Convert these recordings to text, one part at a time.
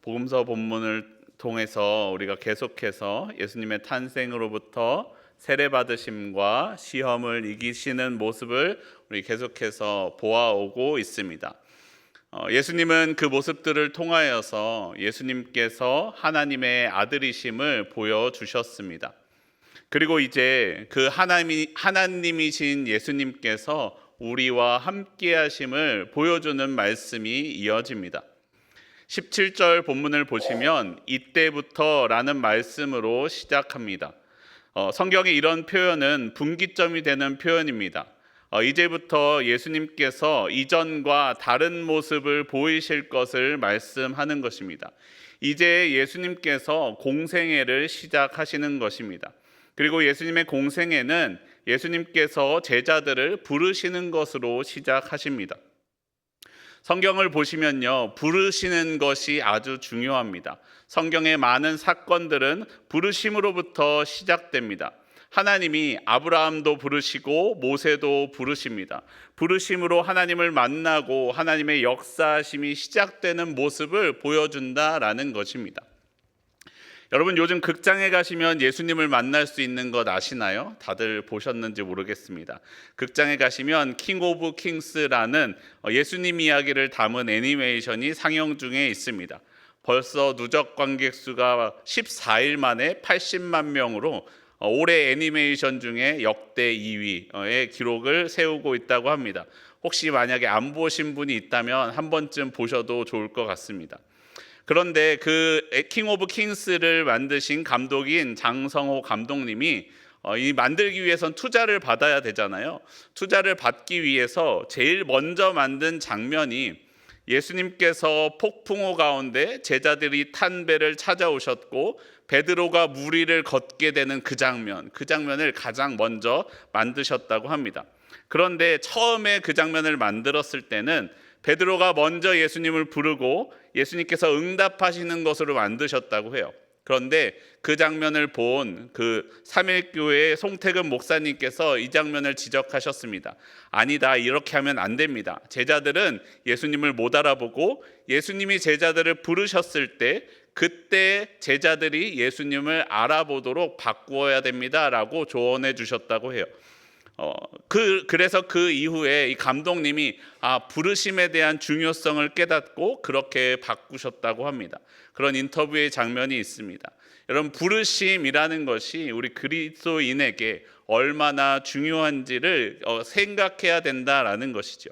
복음서 본문을 통해서 우리가 계속해서 예수님의 탄생으로부터 세례받으심과 시험을 이기시는 모습을 우리 계속해서 보아오고 있습니다. 예수님은 그 모습들을 통하여서 예수님께서 하나님의 아들이심을 보여주셨습니다. 그리고 이제 그 하나님이신 예수님께서 우리와 함께 하심을 보여주는 말씀이 이어집니다. 17절 본문을 보시면 이때부터 라는 말씀으로 시작합니다. 성경의 이런 표현은 분기점이 되는 표현입니다. 이제부터 예수님께서 이전과 다른 모습을 보이실 것을 말씀하는 것입니다. 이제 예수님께서 공생애를 시작하시는 것입니다. 그리고 예수님의 공생애는 예수님께서 제자들을 부르시는 것으로 시작하십니다. 성경을 보시면요, 부르시는 것이 아주 중요합니다. 성경의 많은 사건들은 부르심으로부터 시작됩니다. 하나님이 아브라함도 부르시고 모세도 부르십니다. 부르심으로 하나님을 만나고 하나님의 역사하심이 시작되는 모습을 보여준다라는 것입니다. 여러분, 요즘 극장에 가시면 예수님을 만날 수 있는 것 아시나요? 다들 보셨는지 모르겠습니다. 극장에 가시면 킹 오브 킹스라는 예수님 이야기를 담은 애니메이션이 상영 중에 있습니다. 벌써 누적 관객 수가 14일 만에 80만 명으로 올해 애니메이션 중에 역대 2위의 기록을 세우고 있다고 합니다. 혹시 만약에 안 보신 분이 있다면 한 번쯤 보셔도 좋을 것 같습니다. 그런데 그 킹 오브 킹스를 만드신 감독인 장성호 감독님이 이 만들기 위해선 투자를 받아야 되잖아요. 투자를 받기 위해서 제일 먼저 만든 장면이 예수님께서 폭풍우 가운데 제자들이 탄 배를 찾아오셨고 베드로가 물 위를 걷게 되는 그 장면을 가장 먼저 만드셨다고 합니다. 그런데 처음에 그 장면을 만들었을 때는 베드로가 먼저 예수님을 부르고 예수님께서 응답하시는 것으로 만드셨다고 해요. 그런데 그 장면을 본 그 삼일교회 송태근 목사님께서 이 장면을 지적하셨습니다. 아니다, 이렇게 하면 안 됩니다. 제자들은 예수님을 못 알아보고 예수님이 제자들을 부르셨을 때 그때 제자들이 예수님을 알아보도록 바꾸어야 됩니다라고 조언해 주셨다고 해요. 그래서 그 이후에 이 감독님이 부르심에 대한 중요성을 깨닫고 그렇게 바꾸셨다고 합니다. 그런 인터뷰의 장면이 있습니다. 여러분, 부르심이라는 것이 우리 그리스도인에게 얼마나 중요한지를 생각해야 된다라는 것이죠.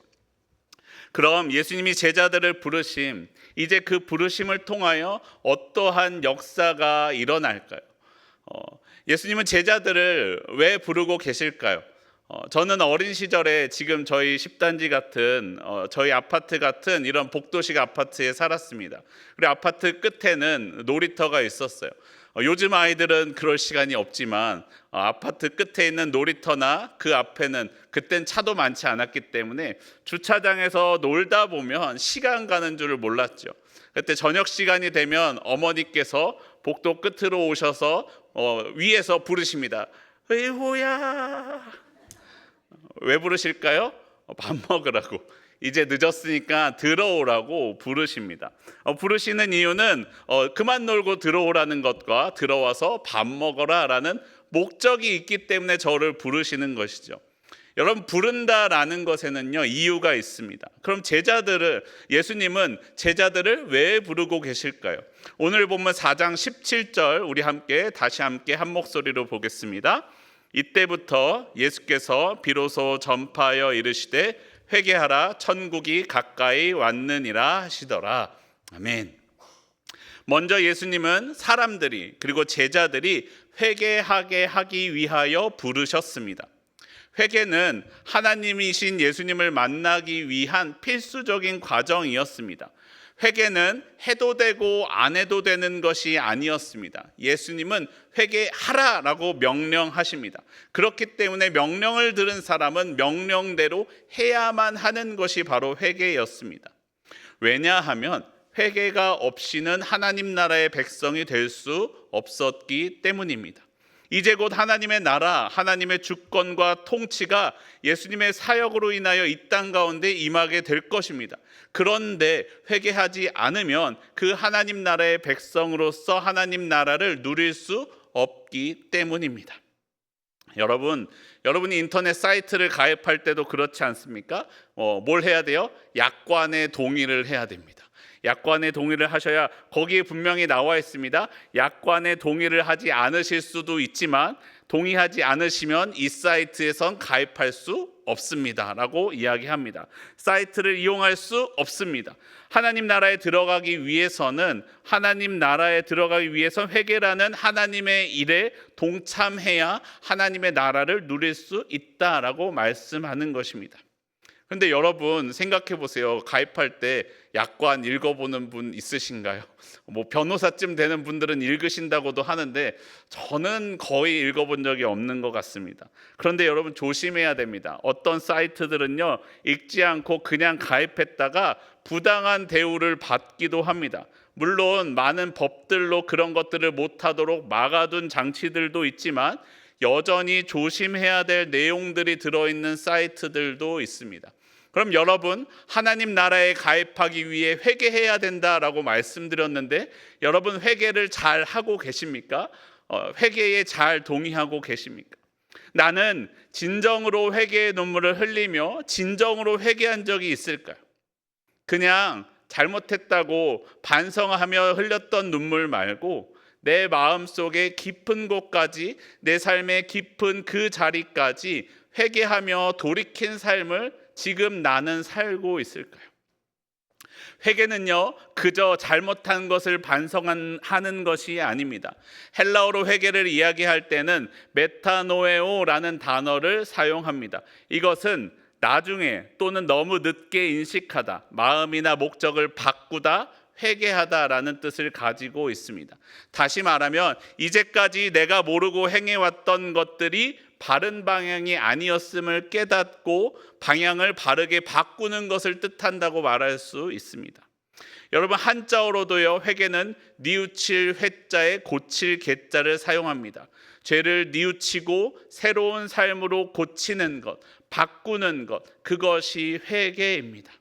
그럼 예수님이 제자들을 부르심, 이제 그 부르심을 통하여 어떠한 역사가 일어날까요? 예수님은 제자들을 왜 부르고 계실까요? 저는 어린 시절에 지금 저희 10단지 같은 저희 아파트 같은 이런 복도식 아파트에 살았습니다. 그리고 아파트 끝에는 놀이터가 있었어요. 요즘 아이들은 그럴 시간이 없지만 아파트 끝에 있는 놀이터나 그 앞에는 그땐 차도 많지 않았기 때문에 주차장에서 놀다 보면 시간 가는 줄을 몰랐죠. 그때 저녁 시간이 되면 어머니께서 복도 끝으로 오셔서 위에서 부르십니다. 의호야. 왜 부르실까요? 밥 먹으라고. 이제 늦었으니까 들어오라고 부르십니다. 부르시는 이유는 그만 놀고 들어오라는 것과 들어와서 밥 먹어라라는 목적이 있기 때문에 저를 부르시는 것이죠. 여러분, 부른다라는 것에는요, 이유가 있습니다. 그럼 예수님은 제자들을 왜 부르고 계실까요? 오늘 본문 4장 17절 우리 다시 함께 한 목소리로 보겠습니다. 이때부터 예수께서 비로소 전파하여 이르시되 회개하라, 천국이 가까이 왔느니라 하시더라. 아멘. 먼저 예수님은 사람들이 그리고 제자들이 회개하게 하기 위하여 부르셨습니다. 회개는 하나님이신 예수님을 만나기 위한 필수적인 과정이었습니다. 회개는 해도 되고 안 해도 되는 것이 아니었습니다. 예수님은 회개하라라고 명령하십니다. 그렇기 때문에 명령을 들은 사람은 명령대로 해야만 하는 것이 바로 회개였습니다. 왜냐하면 회개가 없이는 하나님 나라의 백성이 될 수 없었기 때문입니다. 이제 곧 하나님의 나라, 하나님의 주권과 통치가 예수님의 사역으로 인하여 이 땅 가운데 임하게 될 것입니다. 그런데 회개하지 않으면 그 하나님 나라의 백성으로서 하나님 나라를 누릴 수 없기 때문입니다. 여러분이 인터넷 사이트를 가입할 때도 그렇지 않습니까? 뭘 해야 돼요? 약관의 동의를 해야 됩니다. 약관의 동의를 하셔야, 거기에 분명히 나와 있습니다. 약관의 동의를 하지 않으실 수도 있지만 동의하지 않으시면 이 사이트에선 가입할 수 없습니다 라고 이야기합니다. 사이트를 이용할 수 없습니다. 하나님 나라에 들어가기 위해서는 회개라는 하나님의 일에 동참해야 하나님의 나라를 누릴 수 있다라고 말씀하는 것입니다. 그런데 여러분 생각해 보세요. 가입할 때 약관 읽어보는 분 있으신가요? 변호사쯤 되는 분들은 읽으신다고도 하는데 저는 거의 읽어본 적이 없는 것 같습니다. 그런데 여러분 조심해야 됩니다. 어떤 사이트들은요, 읽지 않고 그냥 가입했다가 부당한 대우를 받기도 합니다. 물론 많은 법들로 그런 것들을 못하도록 막아둔 장치들도 있지만 여전히 조심해야 될 내용들이 들어있는 사이트들도 있습니다. 그럼 여러분, 하나님 나라에 가입하기 위해 회개해야 된다라고 말씀드렸는데 여러분 회개를 잘 하고 계십니까? 회개에 잘 동의하고 계십니까? 나는 진정으로 회개의 눈물을 흘리며 진정으로 회개한 적이 있을까요? 그냥 잘못했다고 반성하며 흘렸던 눈물 말고 내 마음속에 깊은 곳까지, 내 삶의 깊은 그 자리까지 회개하며 돌이킨 삶을 지금 나는 살고 있을까요? 회개는요, 그저 잘못한 것을 반성하는 것이 아닙니다. 헬라어로 회개를 이야기할 때는 메타노에오라는 단어를 사용합니다. 이것은 나중에 또는 너무 늦게 인식하다, 마음이나 목적을 바꾸다, 회개하다라는 뜻을 가지고 있습니다. 다시 말하면 이제까지 내가 모르고 행해왔던 것들이 바른 방향이 아니었음을 깨닫고 방향을 바르게 바꾸는 것을 뜻한다고 말할 수 있습니다. 여러분, 한자어로도요, 회개는 뉘우칠 회자에 고칠 개자를 사용합니다. 죄를 뉘우치고 새로운 삶으로 고치는 것, 바꾸는 것, 그것이 회개입니다.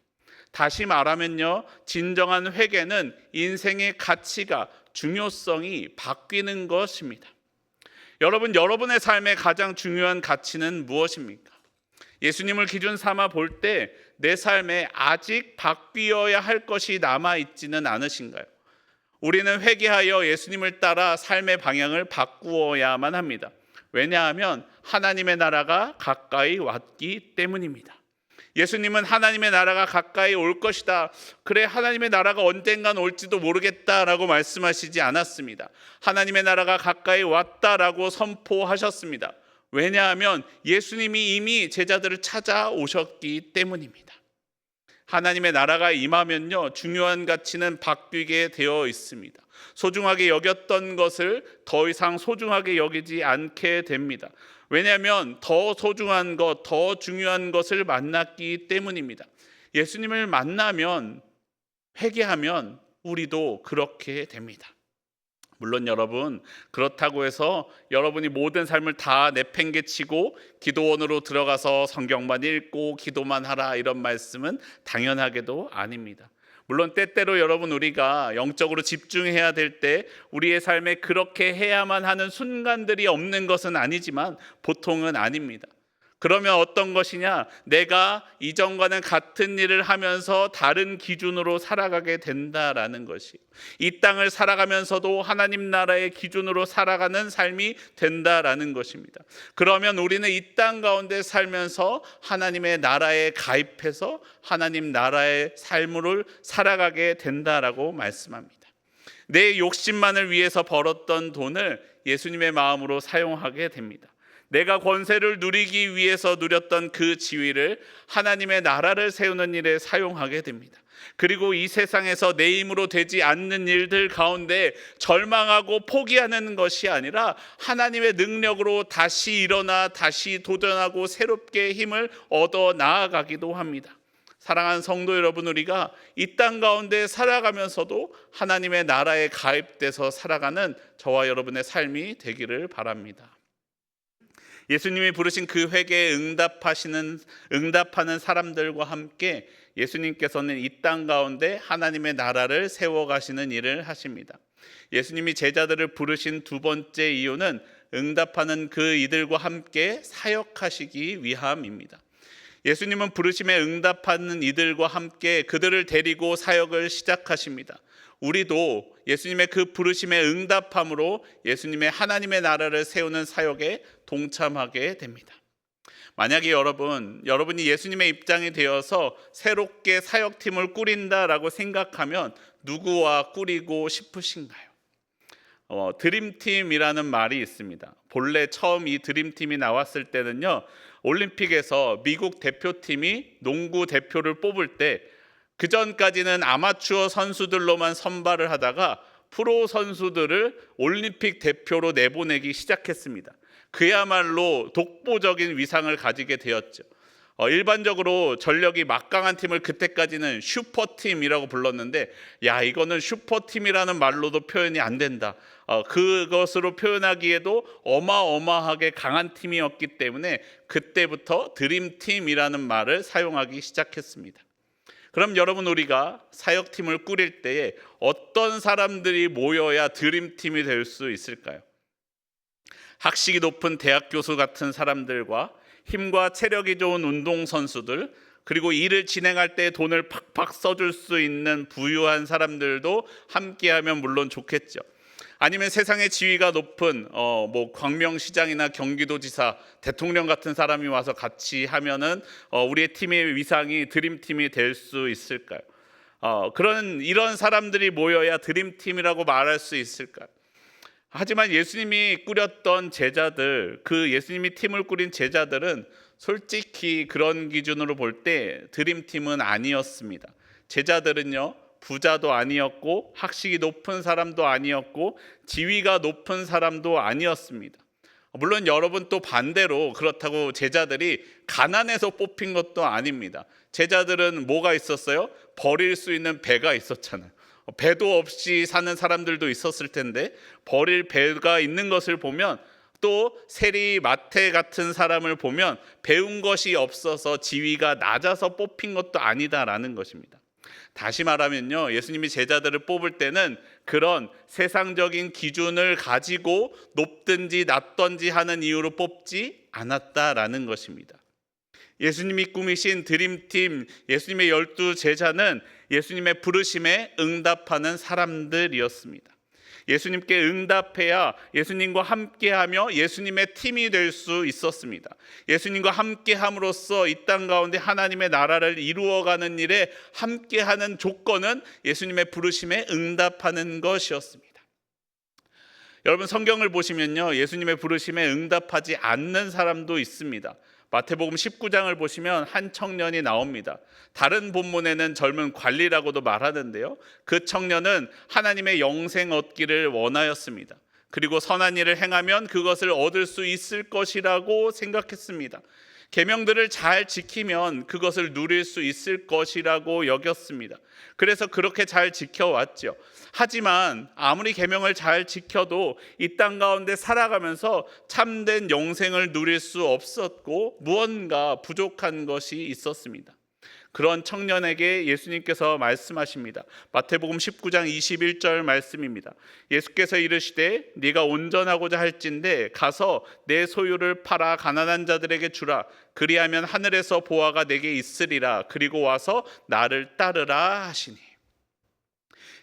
다시 말하면요, 진정한 회개는 인생의 가치가, 중요성이 바뀌는 것입니다. 여러분, 여러분의 삶의 가장 중요한 가치는 무엇입니까? 예수님을 기준 삼아 볼 때 내 삶에 아직 바뀌어야 할 것이 남아있지는 않으신가요? 우리는 회개하여 예수님을 따라 삶의 방향을 바꾸어야만 합니다. 왜냐하면 하나님의 나라가 가까이 왔기 때문입니다. 예수님은 하나님의 나라가 가까이 올 것이다, 그래 하나님의 나라가 언젠간 올지도 모르겠다라고 말씀하시지 않았습니다. 하나님의 나라가 가까이 왔다라고 선포하셨습니다. 왜냐하면 예수님이 이미 제자들을 찾아오셨기 때문입니다. 하나님의 나라가 임하면요, 중요한 가치는 바뀌게 되어 있습니다. 소중하게 여겼던 것을 더 이상 소중하게 여기지 않게 됩니다. 왜냐하면 더 소중한 것, 더 중요한 것을 만났기 때문입니다. 예수님을 만나면, 회개하면 우리도 그렇게 됩니다. 물론 여러분, 그렇다고 해서 여러분이 모든 삶을 다 내팽개치고 기도원으로 들어가서 성경만 읽고 기도만 하라, 이런 말씀은 당연하게도 아닙니다. 물론 때때로 여러분, 우리가 영적으로 집중해야 될 때 우리의 삶에 그렇게 해야만 하는 순간들이 없는 것은 아니지만 보통은 아닙니다. 그러면 어떤 것이냐? 내가 이전과는 같은 일을 하면서 다른 기준으로 살아가게 된다라는 것이, 이 땅을 살아가면서도 하나님 나라의 기준으로 살아가는 삶이 된다라는 것입니다. 그러면 우리는 이 땅 가운데 살면서 하나님의 나라에 가입해서 하나님 나라의 삶을 살아가게 된다라고 말씀합니다. 내 욕심만을 위해서 벌었던 돈을 예수님의 마음으로 사용하게 됩니다. 내가 권세를 누리기 위해서 누렸던 그 지위를 하나님의 나라를 세우는 일에 사용하게 됩니다. 그리고 이 세상에서 내 힘으로 되지 않는 일들 가운데 절망하고 포기하는 것이 아니라 하나님의 능력으로 다시 일어나 다시 도전하고 새롭게 힘을 얻어 나아가기도 합니다. 사랑하는 성도 여러분, 우리가 이 땅 가운데 살아가면서도 하나님의 나라에 가입돼서 살아가는 저와 여러분의 삶이 되기를 바랍니다. 예수님이 부르신 그 회개에 응답하는 사람들과 함께 예수님께서는 이 땅 가운데 하나님의 나라를 세워가시는 일을 하십니다. 예수님이 제자들을 부르신 두 번째 이유는 응답하는 그 이들과 함께 사역하시기 위함입니다. 예수님은 부르심에 응답하는 이들과 함께 그들을 데리고 사역을 시작하십니다. 우리도 예수님의 그 부르심에 응답함으로 예수님의 하나님의 나라를 세우는 사역에 동참하게 됩니다. 만약에 여러분이 예수님의 입장이 되어서 새롭게 사역팀을 꾸린다라고 생각하면 누구와 꾸리고 싶으신가요? 드림팀이라는 말이 있습니다. 본래 처음 이 드림팀이 나왔을 때는요, 올림픽에서 미국 대표팀이 농구 대표를 뽑을 때 그 전까지는 아마추어 선수들로만 선발을 하다가 프로 선수들을 올림픽 대표로 내보내기 시작했습니다. 그야말로 독보적인 위상을 가지게 되었죠. 일반적으로 전력이 막강한 팀을 그때까지는 슈퍼팀이라고 불렀는데, 이거는 슈퍼팀이라는 말로도 표현이 안 된다. 그것으로 표현하기에도 어마어마하게 강한 팀이었기 때문에 그때부터 드림팀이라는 말을 사용하기 시작했습니다. 그럼 여러분, 우리가 사역팀을 꾸릴 때에 어떤 사람들이 모여야 드림팀이 될 수 있을까요? 학식이 높은 대학 교수 같은 사람들과 힘과 체력이 좋은 운동선수들, 그리고 일을 진행할 때 돈을 팍팍 써줄 수 있는 부유한 사람들도 함께하면 물론 좋겠죠. 아니면 세상의 지위가 높은 광명시장이나 경기도지사, 대통령 같은 사람이 와서 같이 하면은 우리의 팀의 위상이 드림팀이 될 수 있을까요? 이런 사람들이 모여야 드림팀이라고 말할 수 있을까요? 하지만 예수님이 꾸렸던 제자들, 그 예수님이 팀을 꾸린 제자들은 솔직히 그런 기준으로 볼 때 드림팀은 아니었습니다. 제자들은요, 부자도 아니었고 학식이 높은 사람도 아니었고 지위가 높은 사람도 아니었습니다. 물론 여러분, 또 반대로 그렇다고 제자들이 가난해서 뽑힌 것도 아닙니다. 제자들은 뭐가 있었어요? 버릴 수 있는 배가 있었잖아요. 배도 없이 사는 사람들도 있었을 텐데 버릴 배가 있는 것을 보면, 또 세리 마태 같은 사람을 보면 배운 것이 없어서 지위가 낮아서 뽑힌 것도 아니다라는 것입니다. 다시 말하면요, 예수님이 제자들을 뽑을 때는 그런 세상적인 기준을 가지고 높든지 낮든지 하는 이유로 뽑지 않았다라는 것입니다. 예수님이 꾸미신 드림팀, 예수님의 12 제자는 예수님의 부르심에 응답하는 사람들이었습니다. 예수님께 응답해야 예수님과 함께하며 예수님의 팀이 될 수 있었습니다. 예수님과 함께함으로써 이 땅 가운데 하나님의 나라를 이루어가는 일에 함께하는 조건은 예수님의 부르심에 응답하는 것이었습니다. 여러분, 성경을 보시면요, 예수님의 부르심에 응답하지 않는 사람도 있습니다. 마태복음 19장을 보시면 한 청년이 나옵니다. 다른 본문에는 젊은 관리라고도 말하는데요, 그 청년은 하나님의 영생 얻기를 원하였습니다. 그리고 선한 일을 행하면 그것을 얻을 수 있을 것이라고 생각했습니다. 계명들을 잘 지키면 그것을 누릴 수 있을 것이라고 여겼습니다. 그래서 그렇게 잘 지켜왔죠. 하지만 아무리 계명을 잘 지켜도 이 땅 가운데 살아가면서 참된 영생을 누릴 수 없었고 무언가 부족한 것이 있었습니다. 그런 청년에게 예수님께서 말씀하십니다. 마태복음 19장 21절 말씀입니다. 예수께서 이르시되 네가 온전하고자 할진대 가서 내 소유를 팔아 가난한 자들에게 주라. 그리하면 하늘에서 보화가 내게 있으리라. 그리고 와서 나를 따르라 하시니.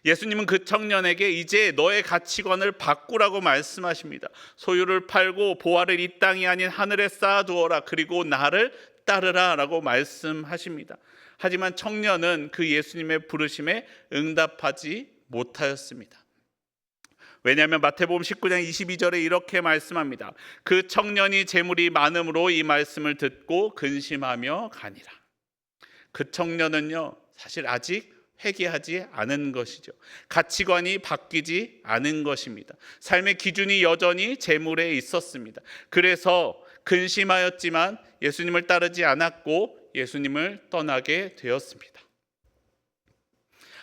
예수님은 그 청년에게 이제 너의 가치관을 바꾸라고 말씀하십니다. 소유를 팔고 보화를 이 땅이 아닌 하늘에 쌓아두어라. 그리고 나를 따르라 라고 말씀하십니다. 하지만 청년은 그 예수님의 부르심에 응답하지 못하였습니다. 왜냐하면 마태복음 19장 22절에 이렇게 말씀합니다. 그 청년이 재물이 많음으로 이 말씀을 듣고 근심하며 가니라. 그 청년은요, 사실 아직 회개하지 않은 것이죠. 가치관이 바뀌지 않은 것입니다. 삶의 기준이 여전히 재물에 있었습니다. 그래서 근심하였지만 예수님을 따르지 않았고 예수님을 떠나게 되었습니다.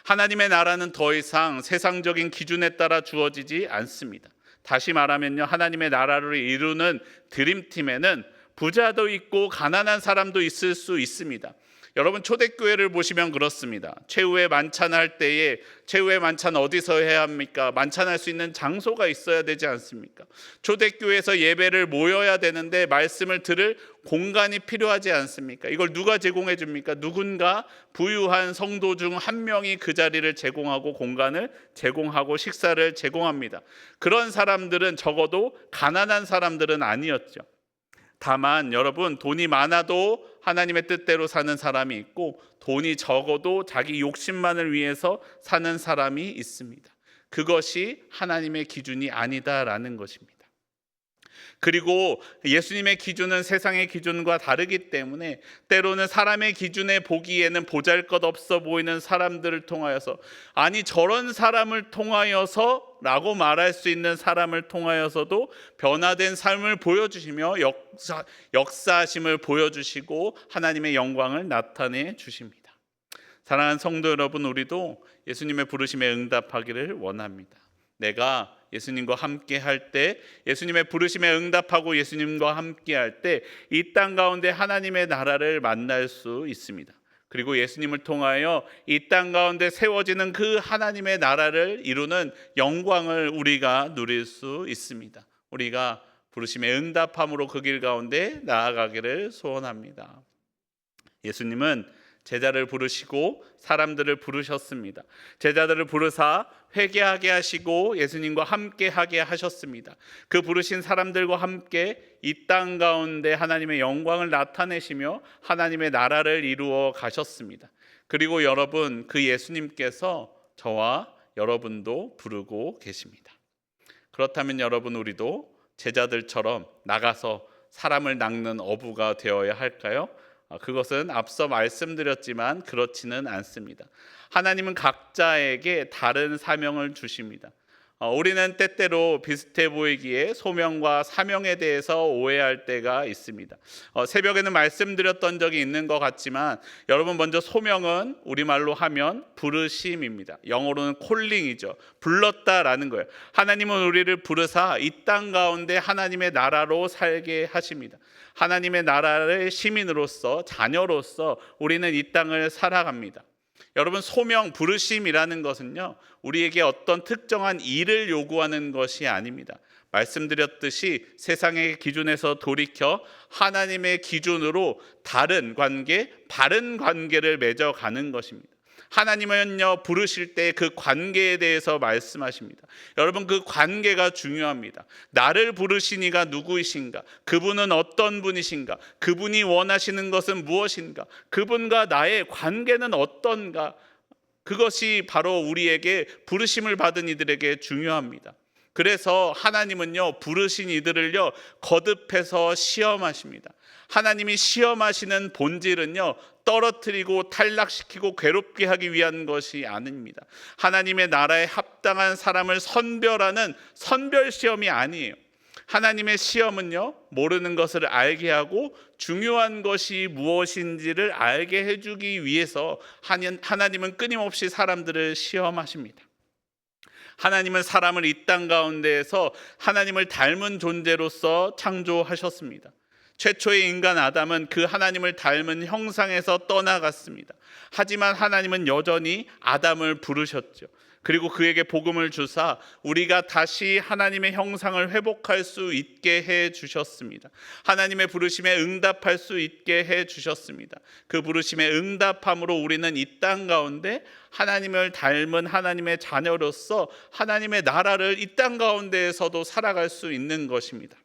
하나님의 나라는 더 이상 세상적인 기준에 따라 주어지지 않습니다. 다시 말하면요, 하나님의 나라를 이루는 드림팀에는 부자도 있고 가난한 사람도 있을 수 있습니다. 여러분, 초대교회를 보시면 그렇습니다. 최후의 만찬할 때에 최후의 만찬 어디서 해야 합니까? 만찬할 수 있는 장소가 있어야 되지 않습니까? 초대교회에서 예배를 모여야 되는데 말씀을 들을 공간이 필요하지 않습니까? 이걸 누가 제공해 줍니까? 누군가 부유한 성도 중 한 명이 그 자리를 제공하고 공간을 제공하고 식사를 제공합니다. 그런 사람들은 적어도 가난한 사람들은 아니었죠. 다만 여러분, 돈이 많아도 하나님의 뜻대로 사는 사람이 있고 돈이 적어도 자기 욕심만을 위해서 사는 사람이 있습니다. 그것이 하나님의 기준이 아니다라는 것입니다. 그리고 예수님의 기준은 세상의 기준과 다르기 때문에 때로는 사람의 기준에 보기에는 보잘것없어 보이는 사람들을 통하여서, 아니 저런 사람을 통하여서 라고 말할 수 있는 사람을 통하여서도 변화된 삶을 보여주시며 역사하심을 보여주시고 하나님의 영광을 나타내 주십니다. 사랑하는 성도 여러분, 우리도 예수님의 부르심에 응답하기를 원합니다. 내가 예수님과 함께 할 때, 예수님의 부르심에 응답하고 예수님과 함께 할 때 이 땅 가운데 하나님의 나라를 만날 수 있습니다. 그리고 예수님을 통하여 이 땅 가운데 세워지는 그 하나님의 나라를 이루는 영광을 우리가 누릴 수 있습니다. 우리가 부르심에 응답함으로 그 길 가운데 나아가기를 소원합니다. 예수님은 제자를 부르시고 사람들을 부르셨습니다. 제자들을 부르사 회개하게 하시고 예수님과 함께 하게 하셨습니다. 그 부르신 사람들과 함께 이 땅 가운데 하나님의 영광을 나타내시며 하나님의 나라를 이루어 가셨습니다. 그리고 여러분, 그 예수님께서 저와 여러분도 부르고 계십니다. 그렇다면 여러분, 우리도 제자들처럼 나가서 사람을 낚는 어부가 되어야 할까요? 그것은 앞서 말씀드렸지만 그렇지는 않습니다. 하나님은 각자에게 다른 사명을 주십니다. 우리는 때때로 비슷해 보이기에 소명과 사명에 대해서 오해할 때가 있습니다. 새벽에는 말씀드렸던 적이 있는 것 같지만 여러분, 먼저 소명은 우리말로 하면 부르심입니다. 영어로는 콜링이죠. 불렀다라는 거예요. 하나님은 우리를 부르사 이 땅 가운데 하나님의 나라로 살게 하십니다. 하나님의 나라의 시민으로서, 자녀로서 우리는 이 땅을 살아갑니다. 여러분, 소명, 부르심이라는 것은요, 우리에게 어떤 특정한 일을 요구하는 것이 아닙니다. 말씀드렸듯이 세상의 기준에서 돌이켜 하나님의 기준으로 다른 관계, 바른 관계를 맺어가는 것입니다. 하나님은요, 부르실 때 그 관계에 대해서 말씀하십니다. 여러분, 그 관계가 중요합니다. 나를 부르신 이가 누구이신가? 그분은 어떤 분이신가? 그분이 원하시는 것은 무엇인가? 그분과 나의 관계는 어떤가? 그것이 바로 우리에게 부르심을 받은 이들에게 중요합니다. 그래서 하나님은요, 부르신 이들을요, 거듭해서 시험하십니다. 하나님이 시험하시는 본질은요, 떨어뜨리고 탈락시키고 괴롭게 하기 위한 것이 아닙니다. 하나님의 나라에 합당한 사람을 선별하는 선별 시험이 아니에요. 하나님의 시험은요, 모르는 것을 알게 하고 중요한 것이 무엇인지를 알게 해주기 위해서 하나님은 끊임없이 사람들을 시험하십니다. 하나님은 사람을 이 땅 가운데에서 하나님을 닮은 존재로서 창조하셨습니다. 최초의 인간 아담은 그 하나님을 닮은 형상에서 떠나갔습니다. 하지만 하나님은 여전히 아담을 부르셨죠. 그리고 그에게 복음을 주사 우리가 다시 하나님의 형상을 회복할 수 있게 해 주셨습니다. 하나님의 부르심에 응답할 수 있게 해 주셨습니다. 그 부르심에 응답함으로 우리는 이 땅 가운데 하나님을 닮은 하나님의 자녀로서 하나님의 나라를 이 땅 가운데에서도 살아갈 수 있는 것입니다.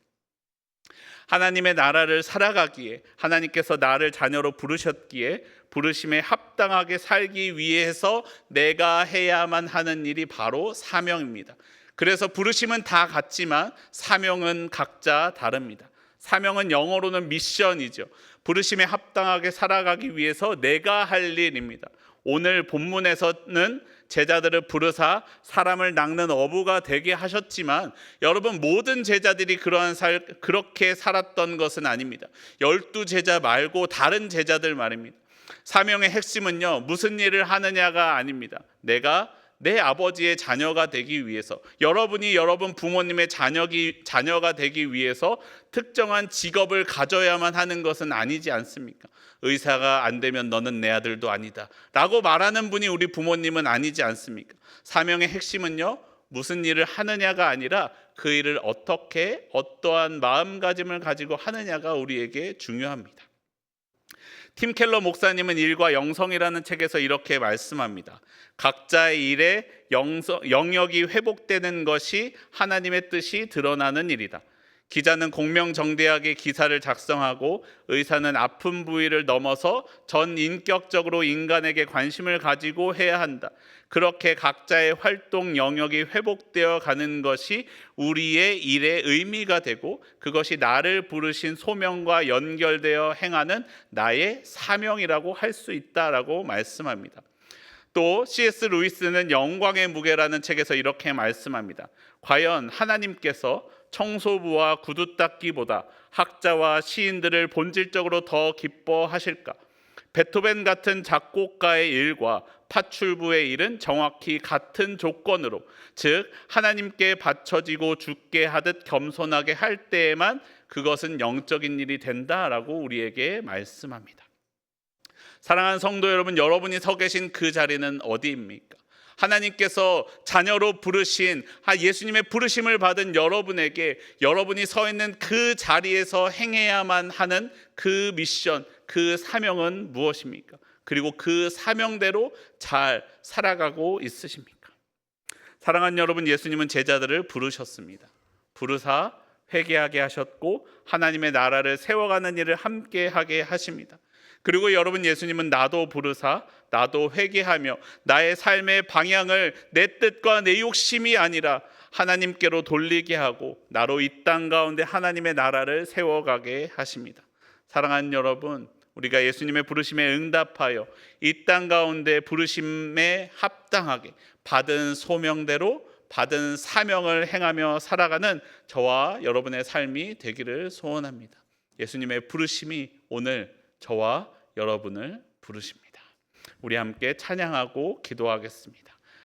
하나님의 나라를 살아가기에, 하나님께서 나를 자녀로 부르셨기에 부르심에 합당하게 살기 위해서 내가 해야만 하는 일이 바로 사명입니다. 그래서 부르심은 다 같지만 사명은 각자 다릅니다. 사명은 영어로는 미션이죠. 부르심에 합당하게 살아가기 위해서 내가 할 일입니다. 오늘 본문에서는 제자들을 부르사 사람을 낚는 어부가 되게 하셨지만 여러분, 모든 제자들이 그렇게 살았던 것은 아닙니다. 12제자 말고 다른 제자들 말입니다. 사명의 핵심은요, 무슨 일을 하느냐가 아닙니다. 내가 내 아버지의 자녀가 되기 위해서, 여러분이 여러분 부모님의 자녀가 되기 위해서 특정한 직업을 가져야만 하는 것은 아니지 않습니까? 의사가 안 되면 너는 내 아들도 아니다 라고 말하는 분이 우리 부모님은 아니지 않습니까? 사명의 핵심은요, 무슨 일을 하느냐가 아니라 그 일을 어떻게, 어떠한 마음가짐을 가지고 하느냐가 우리에게 중요합니다. 팀 켈러 목사님은 일과 영성이라는 책에서 이렇게 말씀합니다. 각자의 일에 영역이 회복되는 것이 하나님의 뜻이 드러나는 일이다. 기자는 공명정대하게 기사를 작성하고 의사는 아픈 부위를 넘어서 전인격적으로 인간에게 관심을 가지고 해야 한다. 그렇게 각자의 활동 영역이 회복되어 가는 것이 우리의 일의 의미가 되고 그것이 나를 부르신 소명과 연결되어 행하는 나의 사명이라고 할 수 있다라고 말씀합니다. 또 C.S. 루이스는 영광의 무게라는 책에서 이렇게 말씀합니다. 과연 하나님께서 청소부와 구두 닦기보다 학자와 시인들을 본질적으로 더 기뻐하실까? 베토벤 같은 작곡가의 일과 파출부의 일은 정확히 같은 조건으로, 즉 하나님께 바쳐지고 죽게 하듯 겸손하게 할 때에만 그것은 영적인 일이 된다라고 우리에게 말씀합니다. 사랑하는 성도 여러분, 여러분이 서 계신 그 자리는 어디입니까? 하나님께서 자녀로 부르신 예수님의 부르심을 받은 여러분에게 여러분이 서 있는 그 자리에서 행해야만 하는 그 미션, 그 사명은 무엇입니까? 그리고 그 사명대로 잘 살아가고 있으십니까? 사랑하는 여러분, 예수님은 제자들을 부르셨습니다. 부르사 회개하게 하셨고 하나님의 나라를 세워가는 일을 함께 하게 하십니다. 그리고 여러분, 예수님은 나도 부르사 나도 회개하며 나의 삶의 방향을 내 뜻과 내 욕심이 아니라 하나님께로 돌리게 하고 나로 이 땅 가운데 하나님의 나라를 세워가게 하십니다. 사랑하는 여러분, 우리가 예수님의 부르심에 응답하여 이 땅 가운데 부르심에 합당하게 받은 소명대로 받은 사명을 행하며 살아가는 저와 여러분의 삶이 되기를 소원합니다. 예수님의 부르심이 오늘 저와 여러분을 부르십니다. 우리 함께 찬양하고 기도하겠습니다.